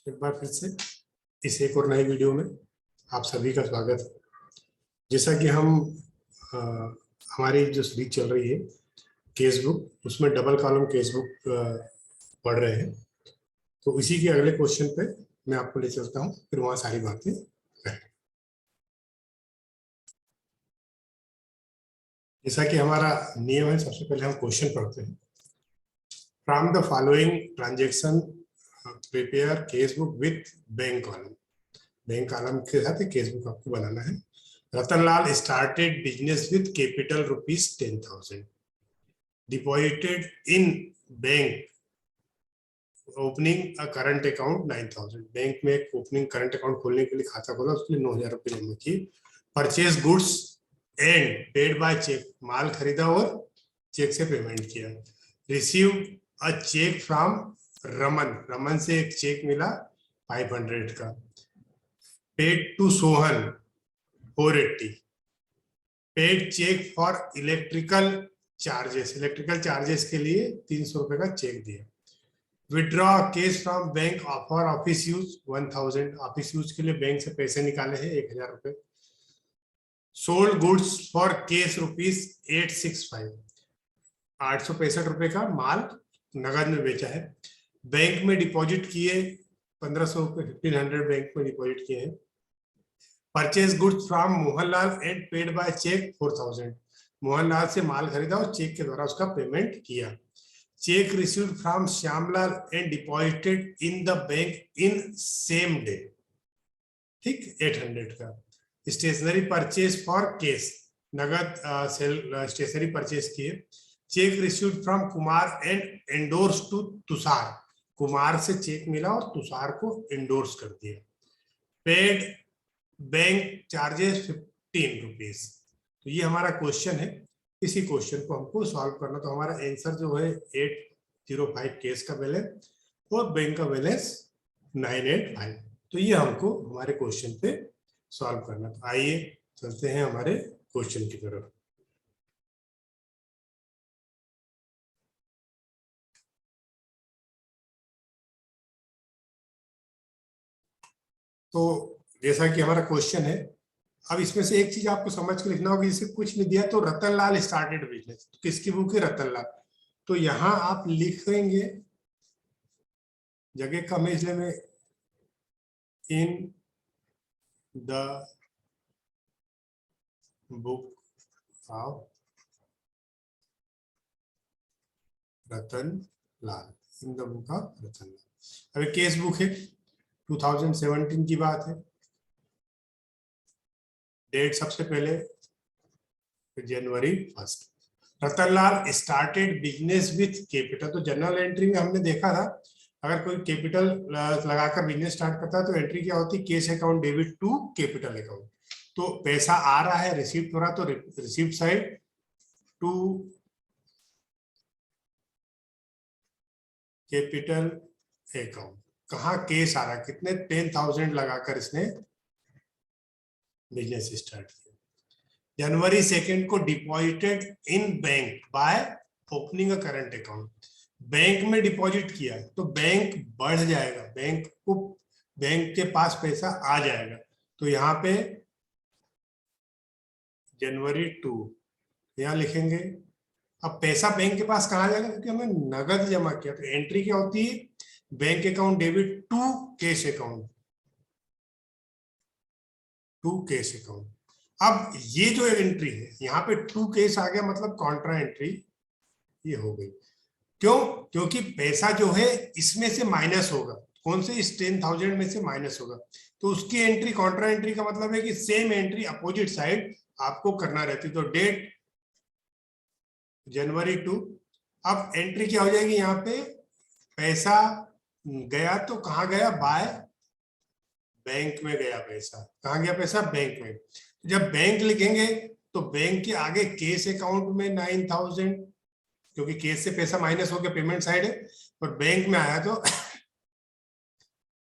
एक बार फिर से इस एक और नई वीडियो में आप सभी का स्वागत है। जैसा कि हम अ, हमारी जो सीरीज चल रही है केस बुक, उसमें डबल कॉलम केस बुक पढ़ रहे हैं, तो इसी के अगले क्वेश्चन पे मैं आपको ले चलता हूँ, फिर वहाँ सारी बातें करें। जैसा कि हमारा नियम है, सबसे पहले हम क्वेश्चन पढ़ते हैं। From the following transaction prepare case book with bank column. Bank column के साथ केस बुक आपको बनाना है। Ratanlal started business with capital rupees 10,000 deposited in bank opening a current account 9,000। Bank में एक ओपनिंग करंट अकाउंट खोलने के लिए खाता खोला, उसके लिए 9,000 रुपये जमा किए। Purchase goods and paid by cheque, माल खरीदा और चेक से पेमेंट किया। Receive a cheque from Raman, Raman से एक चेक मिला 500 का। Paid to Sohan 480। Paid cheque for electrical charges, electrical charges के लिए 300 रुपए का चेक दिया। Withdraw cash from bank for office use 1,000, office use के लिए बैंक से पैसे निकाले हैं 1,000 रुपए। Sold goods for case rupees 865, 865 रुपए का माल नगद में बेचा है। बैंक में डिपॉजिट किए 1,500 रुपए, 1,500 बैंक में डिपॉजिट किए हैं। Purchase goods from Mohanlal and paid by cheque 4,000, Mohanlal से माल खरीदा और चेक के द्वारा उसका पेमेंट किया। Cheque received from Shyamlal and deposited in the bank in same day, ठीक, 800 का। स्टेशनरी परचेज फॉर केस, नगद स्टेशनरी परचेज किए। Cheque received from Kumar and endorse to Tushar, Kumar से चेक मिला और तुषार को एंडोर्स कर दिया। Paid bank charges 15 rupees. तो ये हमारा क्वेश्चन है। इसी क्वेश्चन को हमको सॉल्व करना, तो हमारा आंसर जो है 805 केस का बैलेंस और बैंक का बैलेंस 985। तो ये हमको हमारे क्वेश्चन पे सॉल्व करना। तो आइए चलते हैं हमारे क्वेश्चन की तरफ। तो जैसा कि हमारा क्वेश्चन है, अब इसमें से एक चीज आपको समझ के लिखना होगा। जैसे कुछ नहीं दिया तो रतनलाल स्टार्टेड बिजनेस, तो किसकी बुक है? रतनलाल। तो यहां आप लिखेंगे, जगह कम है इसलिए मैं in the book of Ratanlal, in the book of Ratanlal. अभी केस बुक है, 2017 की बात है। डेट सबसे पहले जनवरी 1। Ratanlal started business with capital. तो जनरल एंट्री में हमने देखा था, अगर कोई कैपिटल लगाकर बिजनेस स्टार्ट करता है तो एंट्री क्या होती है? Cash account debit to capital account. तो पैसा आ रहा है, रिसीव हो रहा, तो receive side to capital account. कहाँ कैश आ रहा है? कितने? 10,000 लगाकर इसने बिजनेस स्टार्ट किया। जनवरी 2 को deposited in bank by opening a current account, bank में डिपॉजिट किया तो बैंक बढ़ जाएगा, बैंक के पास पैसा आ जाएगा। तो यहाँ पे जनवरी 2 यहाँ लिखेंगे। अब पैसा बैंक के पास कहाँ जाएगा? क्योंकि हमने नगद जमा किया। तो एंट्री क्या होती है? Bank account debit to cash account, to cash account. अब ये जो एंट्री है यहाँ पे टू केस आ गया, मतलब कॉन्ट्रा एंट्री ये हो गई। क्यों? क्योंकि पैसा जो है इसमें से माइनस होगा। कौन से? इस 10,000 में से माइनस होगा, तो उसकी एंट्री कॉन्ट्रा एंट्री का मतलब है कि सेम एंट्री अपोजिट साइड आपको करना रहती। तो डेट जनवरी 2। अब एंट्री क्या हो जाएगी? यहाँ पे पैसा गया तो कहाँ गया? बाय बैंक में गया पैसा। कहाँ गया पैसा? बैंक में। जब बैंक लिखेंगे तो बैंक के आगे केस अकाउंट में 9,000, क्योंकि केस से पैसा माइनस हो गया, पेमेंट साइड है, और बैंक में आया तो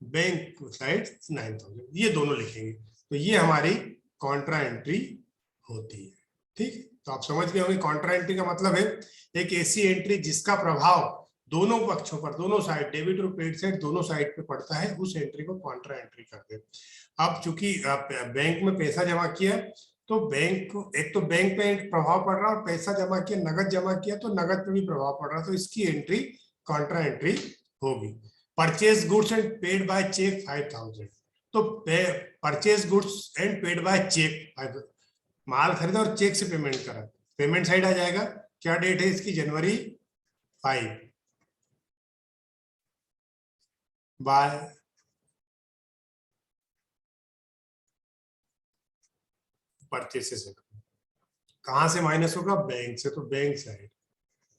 बैंक साइड 9,000, ये दोनों लिखेंगे। तो ये हमारी कॉन्ट्रा एंट्री होती है। ठीक, तो आप समझ गए होंगे कॉन्ट्रा एंट्री का मतलब है एक ऐसी एंट्री जिसका प्रभाव दोनों पक्षों पर, दोनों साइड, डेबिट और क्रेडिट साइड दोनों साइड पे पड़ता है, उस एंट्री को कॉन्ट्रा एंट्री करते हैं। अब चूंकि बैंक में पैसा जमा किया तो बैंक, एक तो बैंक पे प्रभाव पड़ रहा है और पैसा जमा किया, नगद जमा किया तो नगद पे भी प्रभाव पड़ रहा है, तो इसकी एंट्री कॉन्ट्रा एंट्री होगी। Purchase goods and paid by cheque 5000, तो purchase goods and paid by cheque, माल खरीदा और चेक से पेमेंट करा, पेमेंट साइड आ जाएगा। क्या डेट है इसकी? जनवरी 5 बाय परचेसेस। कहां से माइनस होगा? बैंक से, तो बैंक साइड।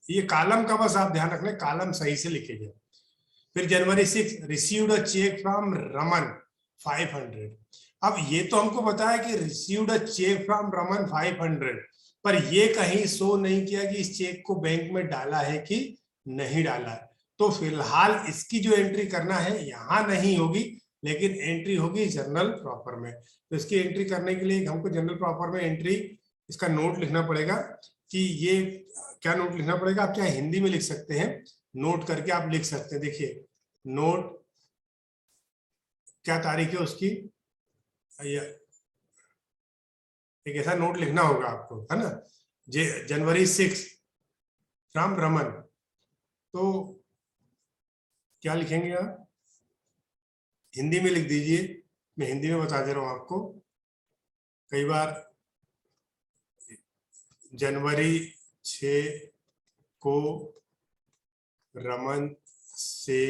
ये कॉलम का बस आप ध्यान रखना, कॉलम सही से लिखे जाए। फिर January 6 received a cheque from Raman 500। अब ये तो हमको बताया कि received a cheque from Raman 500, पर ये कहीं शो नहीं किया कि इस चेक को बैंक में डाला है कि नहीं डाला है। तो फिलहाल इसकी जो एंट्री करना है यहां नहीं होगी, लेकिन एंट्री होगी जर्नल प्रॉपर में। तो इसकी एंट्री करने के लिए हमको जर्नल प्रॉपर में एंट्री, इसका नोट लिखना पड़ेगा कि ये क्या नोट लिखना पड़ेगा। आप चाहे हिंदी में लिख सकते हैं, नोट करके आप लिख सकते हैं। देखिए नोट, क्या तारीख है उसकी, एक ऐसा नोट लिखना होगा आपको, है ना, जनवरी 6 फ्रॉम रमन। तो क्या लिखेंगे आप? हिंदी में लिख दीजिए, मैं हिंदी में बता दे रहा हूं आपको। कई बार जनवरी 6 को रमन से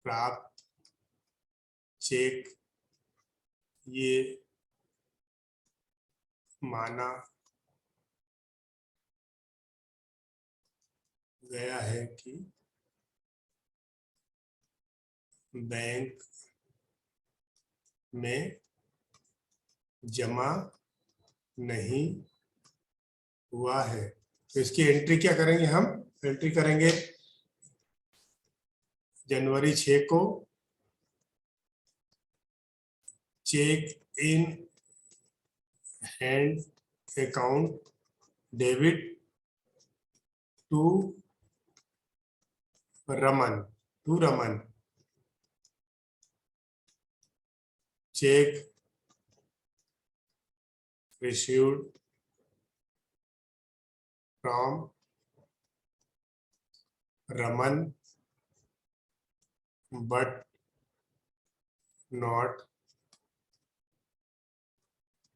प्राप्त चेक ये माना गया है कि बैंक में जमा नहीं हुआ है। तो इसकी एंट्री क्या करेंगे हम? एंट्री करेंगे जनवरी 6 को cheque in hand account debit to Raman, cheque received from Raman but not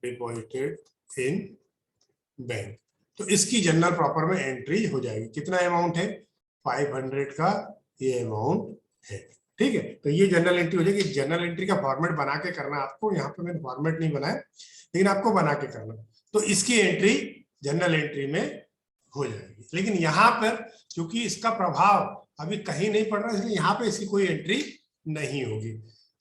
deposited in bank. तो इसकी जनरल प्रॉपर में एंट्री हो जाएगी। कितना अमाउंट है? 500 का ये अमाउंट है। ठीक है, तो ये जनरल एंट्री हो जाएगी। जनरल एंट्री का फॉर्मेट बना के करना आपको, यहाँ पे मैंने फॉर्मेट नहीं बनाया, लेकिन आपको बना के करना। तो इसकी एंट्री जनरल एंट्री में हो जाएगी। लेकिन यहाँ पर क्योंकि इसका प्रभाव अभी कहीं नहीं पड़ रहा, इसलिए यहाँ पे इसकी कोई एंट्री नहीं होगी।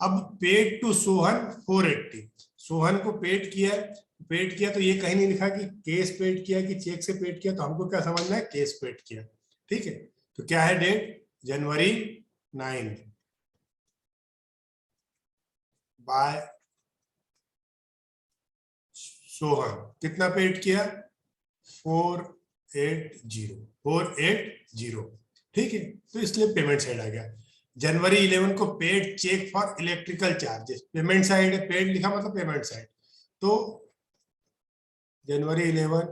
अब पेड टू सोहन 480, सोहन को पेड किया तो ये कहीं नहीं लिखा कि केस पेड किया कि चेक से पेड किया, तो हमको क्या समझना है? केस पेड किया। ठीक है, तो क्या है डेट? जनवरी 9 बाय सोहन। कितना पेड किया? 480। ठीक है, तो इसलिए पेमेंट साइड आ गया। जनवरी 11 को paid cheque for electrical charges, payment side है, पेड लिखा मतलब पेमेंट साइड। तो जनवरी 11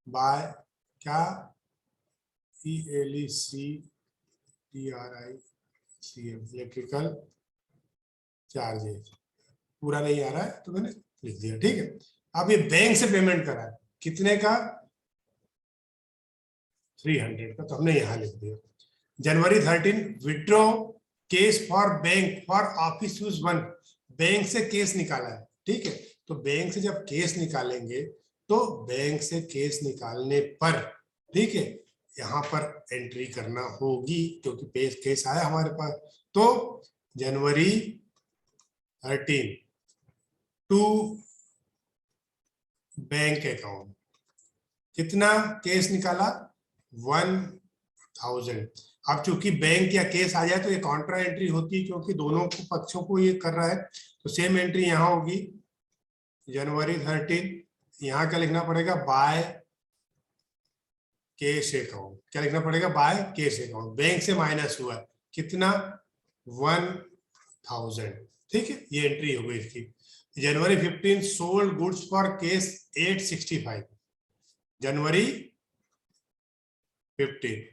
बाय क्या? Electrical charges. पूरा नहीं आ रहा है तो मैंने लिख दिया। ठीक है, अब ये बैंक से पेमेंट करा है, कितने का? 300 का, तो हमने यहां लिख दिया। जनवरी 13 withdraw case for bank for office use 1, bank से केस निकाला है। ठीक है, तो बैंक से जब केस निकालेंगे तो बैंक से केस निकालने पर, ठीक है, यहाँ पर एंट्री करना होगी क्योंकि केस आया हमारे पास। तो जनवरी 13 टू बैंक अकाउंट, कितना केस निकाला? 1000। अब चूंकि बैंक या केस आ जाए तो ये कॉन्ट्रा एंट्री होती है क्योंकि दोनों को पक्षों को ये कर रहा है, तो सेम एंट्री यहाँ होगी। जनवरी 13, यहाँ क्या लिखना पड़ेगा? बाय कैश अकाउंट, क्या लिखना पड़ेगा, बाय कैश अकाउंट। बैंक से माइनस हुआ कितना, 1000, ठीक है, ये एंट्री हो गई इसकी। जनवरी 15 sold goods for cash 865, January 15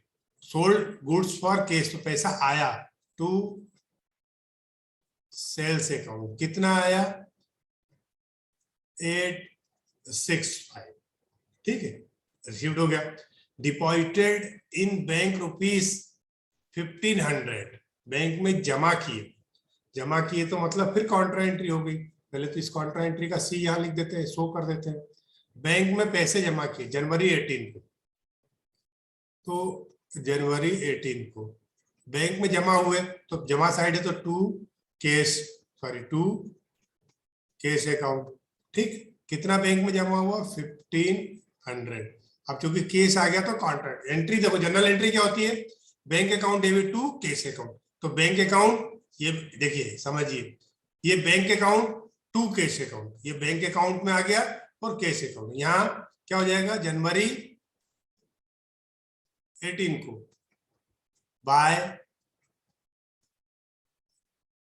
sold goods for cash, तो पैसा आया टू सेल्स अकाउंट, कितना आया 865, ठीक है, रिसीव्ड हो गया। Deposited in bank rupees 1500, bank में जमा किए, जमा किए तो मतलब फिर कॉन्ट्रा एंट्री हो गई। पहले तो इस कॉन्ट्रा एंट्री का सी यहां लिख देते हैं, शो कर देते हैं। बैंक में पैसे जमा किए जनवरी 18 को, तो जनवरी 18 को बैंक में जमा हुए, तो जमा साइड है तो टू कैश अकाउंट, ठीक। कितना बैंक में जमा हुआ 1500। अब चूंकि केस आ गया तो कॉन्ट्रैक्ट एंट्री, देखो जनरल एंट्री क्या होती है, bank account debit to cash account. तो बैंक अकाउंट, ये देखिए समझिए, ये bank account to cash account, ये बैंक अकाउंट में आ गया और कैश अकाउंट, यहां क्या हो जाएगा, जनवरी 18 को by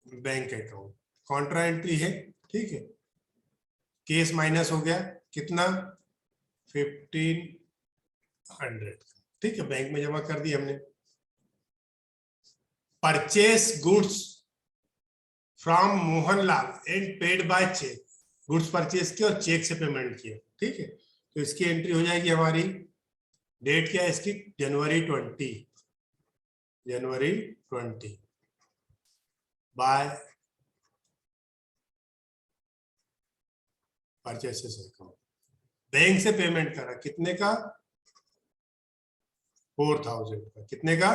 bank account, Contra entry है, ठीक है। केस माइनस हो गया कितना 1500, ठीक है, बैंक में जमा कर दी हमने। Purchase goods from Mohanlal and paid by cheque, goods purchase किया और चेक से पेमेंट किया, ठीक है, तो इसकी एंट्री हो जाएगी हमारी, डेट क्या है इसकी, जनवरी 20 बाय परचेसेस अकाउंट। बैंक से पेमेंट करा कितने का 4000 का, कितने का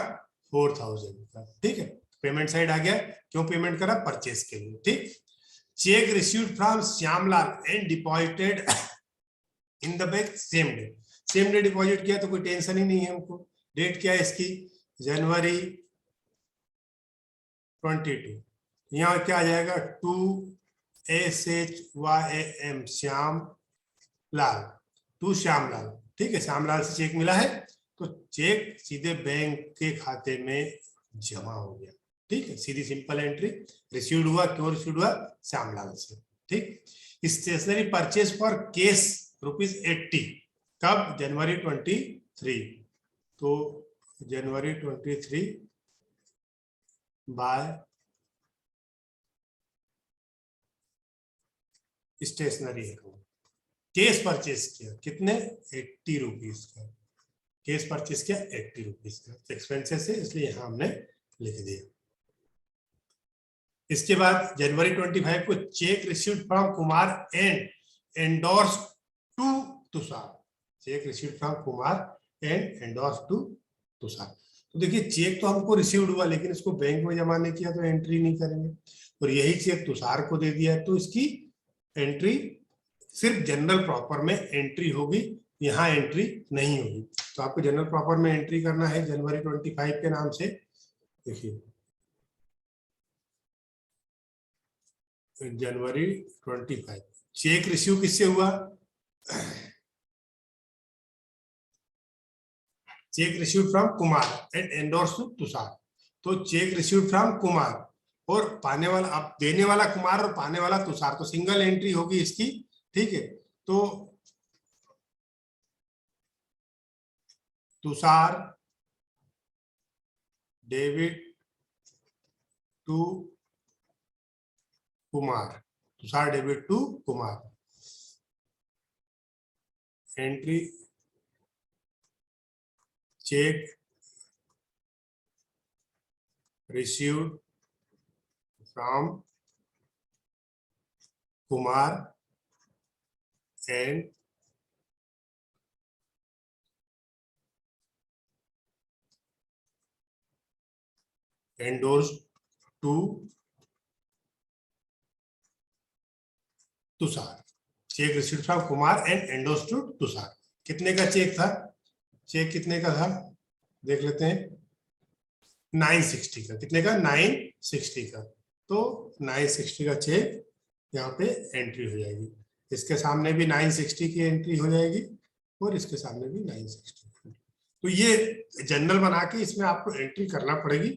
4000 का, ठीक है, पेमेंट साइड आ गया, क्यों पेमेंट करा, परचेस के लिए, ठीक। Check received from Shyamlal and deposited in the bank same day deposit किया तो कोई टेंशन ही नहीं है हमको। डेट क्या है इसकी, जनवरी 22, यहाँ क्या आ जाएगा 2SHYAM श्याम लाल, टू श्यामलाल, ठीक है, श्यामलाल से चेक मिला है तो चेक सीधे बैंक के खाते में जमा हो गया, ठीक है, सीधी सिंपल एंट्री। रिसीव्ड हुआ, क्यों रिसीव्ड हुआ, श्यामलाल से, ठीक। स्टेशनरी परचेज फॉर केस ₹80, कब, जनवरी 23, तो January 23 by stationery account. Cash purchase किया कितने 80 रुपीज का, केस परचेस किया 80 रुपीज का, एक्सपेंसेस है इसलिए यहां हमने लिख दिया। इसके बाद जनवरी 25 को cheque received from Kumar and endorse to Tushar, cheque received from Kumar and endorse to Tushar. तो देखिए चेक तो हमको रिसीव्ड हुआ लेकिन इसको बैंक में जमा नहीं किया तो एंट्री नहीं करेंगे, और यही चेक तुषार को दे दिया है तो इसकी एंट्री सिर्फ जनरल प्रॉपर में एंट्री होगी, यहाँ एंट्री नहीं होगी। तो आपको जनरल प्रॉपर में एंट्री करना है जनवरी 25 के नाम से, देखिए जनवरी 25 चेक रिसीव किससे हुआ, cheque receive from Kumar and endorse to Tushar. तो चेक रिसीव फ्रॉम कुमार और पाने वाला, अब देने वाला कुमार और पाने वाला तुषार, तो सिंगल एंट्री होगी इसकी, ठीक है। तो Tushar debit to Kumar, Tushar debit to Kumar, entry cheque received from Kumar and endorsed to Tushar, cheque received from Kumar and endorsed to Tushar. कितने का चेक था, चेक कितने का था देख लेते हैं, 960 का, कितने का 960 का, तो 960 का चेक यहाँ पे एंट्री हो जाएगी, इसके सामने भी 960 की एंट्री हो जाएगी और इसके सामने भी 960। तो ये जनरल बना के इसमें आपको एंट्री करना पड़ेगी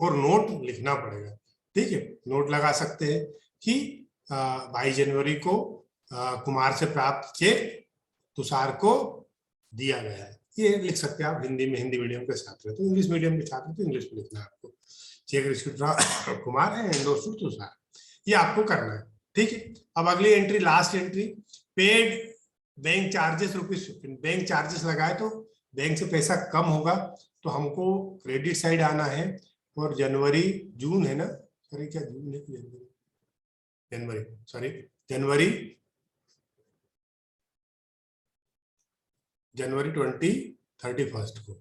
और नोट लिखना पड़ेगा। ठीक है, नोट लगा सकते हैं कि 22 जनवरी को कुमार से प्राप्त चेक तुषार को दिया गया है, ये लिख सकते हैं आप। हिंदी में, हिंदी मीडियम के छात्र तो इंग्लिश मीडियम के छात्र तो इंग्लिश में लिखना है आपको। चेक रिसीव्ड कुमार है, एंडोर्स्ड तुषार, ये आपको करना है। ठीक है, अब अगली entry, last entry, paid bank charges ₹15। Bank charges लगाए तो बैंक से पैसा कम होगा, तो हमको क्रेडिट साइड आना है। और जनवरी, जून है ना, सॉरी क्या जून है, जनवरी, सॉरी जनवरी 31 को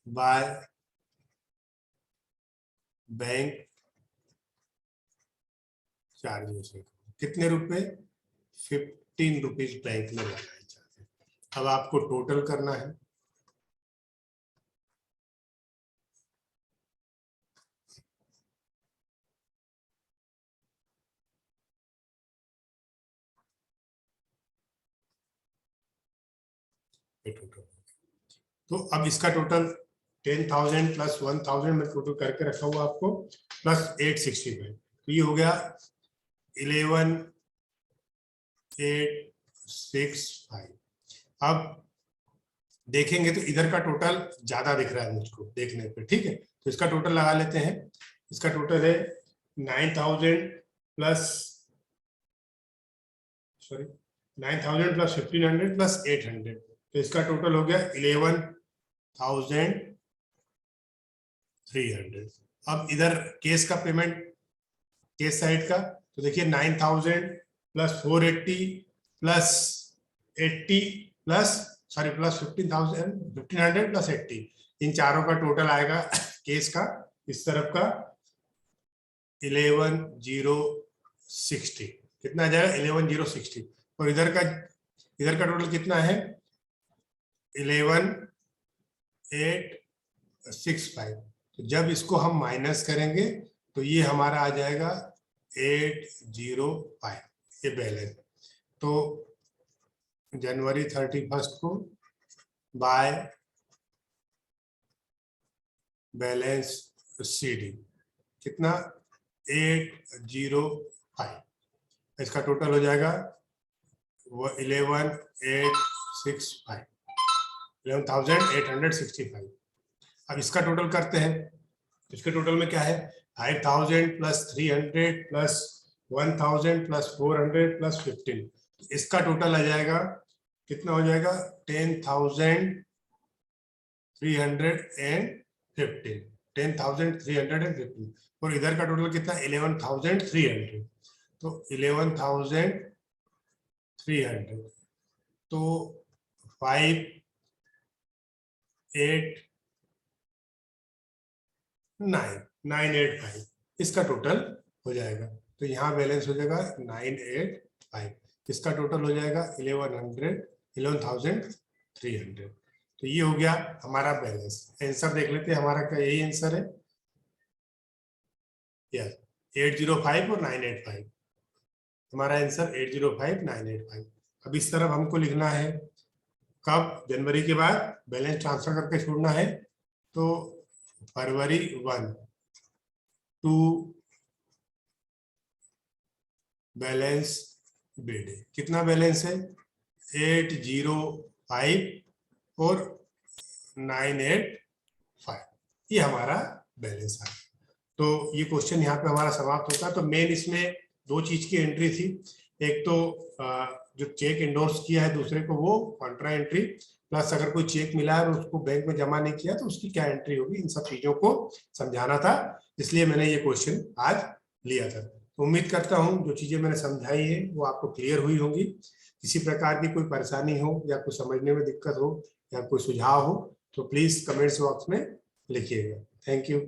बाय बैंक चार्जेस कितने रुपए, ₹15 बैंक में लगाए जाते हैं। अब आपको टोटल करना है। टोटल, तो अब इसका टोटल 10,000 प्लस 1,000 में टोटल करके रखा हुआ आपको, प्लस 865, तो ये हो गया 11,865। अब देखेंगे तो इधर का टोटल ज्यादा दिख रहा है मुझको देखने पे। ठीक है, तो इसका टोटल लगा लेते हैं। इसका टोटल है 9,000 प्लस 1500 प्लस 800, तो इसका टोटल हो गया 11,300। अब इधर केस का पेमेंट, केस साइड का, तो देखिए 9,000 plus 480 plus 80 plus plus 1500 plus 80, इन चारों का टोटल आएगा केस का इस तरफ का 11,060। कितना आ जाएगा, 11,060। और इधर का टोटल कितना है, 11,865। तो जब इसको हम माइनस करेंगे तो ये हमारा आ जाएगा 805, ये बैलेंस। तो जनवरी 31 को बाय बैलेंस CD कितना, 805, इसका टोटल हो जाएगा 11,865। अब इसका टोटल करते हैं, इसके टोटल में क्या है, 5,000 प्लस 300 प्लस 1,000 प्लस 400 प्लस 15, इसका टोटल आ जाएगा कितना हो जाएगा, 10,315। और इधर का टोटल कितना, 11,300, तो 11,300, तो 5,8,985 इसका टोटल हो जाएगा। तो यहाँ बैलेंस हो जाएगा 985, इसका टोटल हो जाएगा 11,300। तो ये हो गया हमारा बैलेंस। आंसर देख लेते हैं, हमारा क्या यही आंसर है, यस 805 और 985, हमारा आंसर 805 985। अब इस तरफ हमको लिखना है कब, जनवरी के बाद बैलेंस ट्रांसफर करके छोड़ना है, तो फरवरी 1 टू बैलेंस बेड, कितना बैलेंस है, 805 और 985, ये हमारा बैलेंस है। तो ये क्वेश्चन यहाँ पे हमारा समाप्त होता है। तो मेन इसमें दो चीज की एंट्री थी, एक तो जो चेक इंडोर्स किया है, दूसरे को वो कॉन्ट्रा एंट्री, प्लस अगर कोई चेक मिला है और उसको बैंक में जमा नहीं किया तो उसकी क्या एंट्री होगी, इन सब चीजों को समझाना था, इसलिए मैंने ये क्वेश्चन आज लिया था। तो उम्मीद करता हूँ जो चीजें मैंने समझाई है वो आपको क्लियर हुई होंगी। किसी प्रकार की कोई परेशानी हो या कुछ समझने में दिक्कत हो या कोई सुझाव हो तो प्लीज कमेंट्स बॉक्स में लिखिएगा। Thank you.